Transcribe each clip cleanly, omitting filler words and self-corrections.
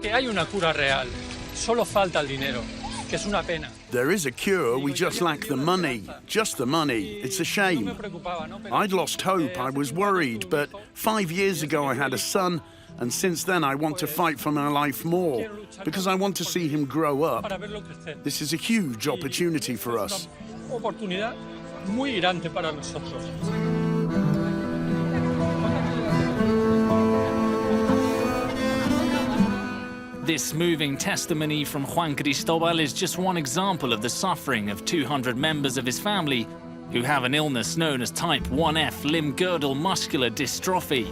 que hay una cura real. Solo falta el dinero, que es una pena. There is a cure, we just lack the money. Just the money. It's a shame. I'd lost hope, I was worried, but 5 years ago I had a son, and since then I want to fight for my life more, because I want to see him grow up. This is a huge opportunity for us. Oportunidad muy grande para nosotros. This moving testimony from Juan Cristobal is just one example of the suffering of 200 members of his family who have an illness known as type 1F limb-girdle muscular dystrophy.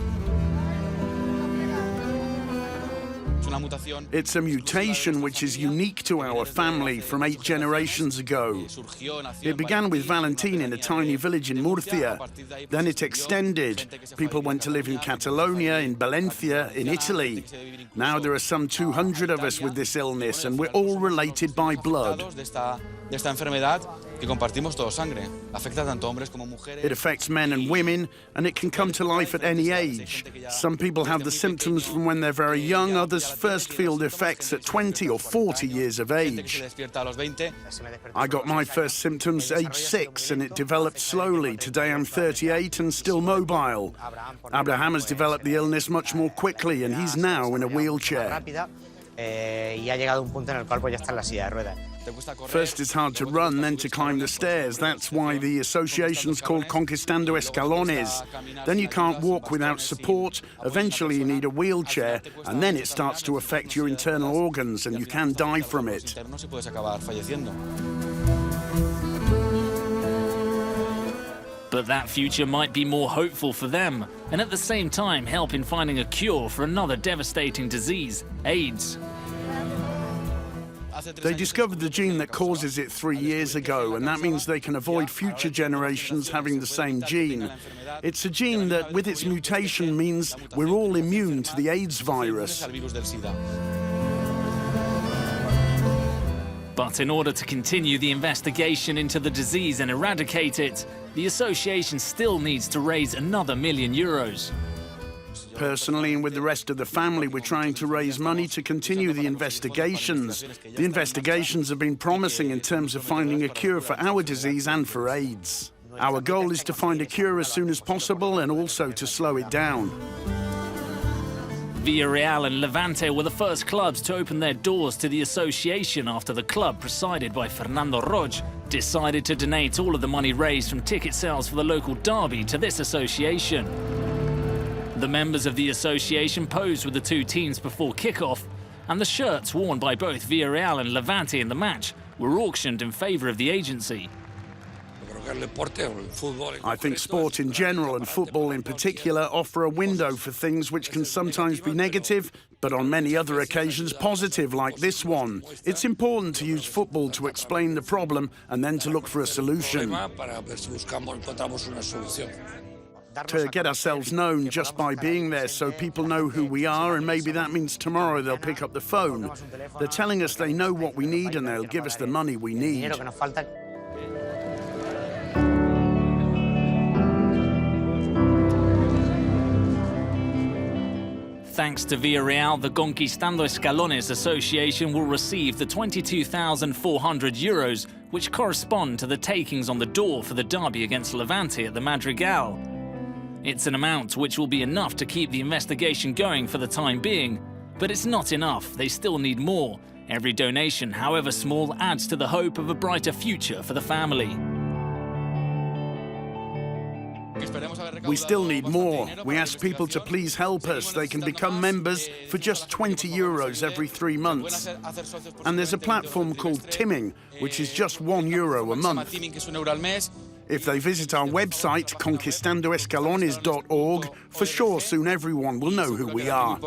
It's a mutation which is unique to our family from 8 generations ago. It began with Valentin in a tiny village in Murcia. Then it extended. People went to live in Catalonia, in Valencia, in Italy. Now there are some 200 of us with this illness, and we're all related by blood. It affects men and women, and it can come to life at any age. Some people have the symptoms from when they're very young, others first feel the effects at 20 or 40 years of age. I got my first symptoms age 6, and it developed slowly. Today I'm 38 and still mobile. Abraham has developed the illness much more quickly, and he's now in a wheelchair. First it's hard to run, then to climb the stairs. That's why the association's called Conquistando Escalones. Then you can't walk without support, eventually you need a wheelchair, and then it starts to affect your internal organs and you can die from it. But that future might be more hopeful for them, and at the same time help in finding a cure for another devastating disease, AIDS. They discovered the gene that causes it 3 years ago, and that means they can avoid future generations having the same gene. It's a gene that, with its mutation, means we're all immune to the AIDS virus. But in order to continue the investigation into the disease and eradicate it, the association still needs to raise another €1 million. Personally and with the rest of the family, we're trying to raise money to continue the investigations. The investigations have been promising in terms of finding a cure for our disease and for AIDS. Our goal is to find a cure as soon as possible and also to slow it down. Villarreal and Levante were the first clubs to open their doors to the association after the club, presided by Fernando Roig, decided to donate all of the money raised from ticket sales for the local derby to this association. The members of the association posed with the two teams before kick-off, and the shirts worn by both Villarreal and Levante in the match were auctioned in favour of the agency. I think sport in general and football in particular offer a window for things which can sometimes be negative, but on many other occasions positive, like this one. It's important to use football to explain the problem and then to look for a solution. To get ourselves known just by being there so people know who we are, and maybe that means tomorrow they'll pick up the phone. They're telling us they know what we need and they'll give us the money we need. Thanks to Villarreal, the Conquistando Escalones Association will receive the €22,400, which correspond to the takings on the door for the derby against Levante at the Madrigal. It's an amount which will be enough to keep the investigation going for the time being, but it's not enough. They still need more. Every donation, however small, adds to the hope of a brighter future for the family. We still need more. We ask people to please help us. They can become members for just €20 every 3 months. And there's a platform called Timming, which is just €1 a month. If they visit our website, conquistandoescalones.org, for sure soon everyone will know who we are.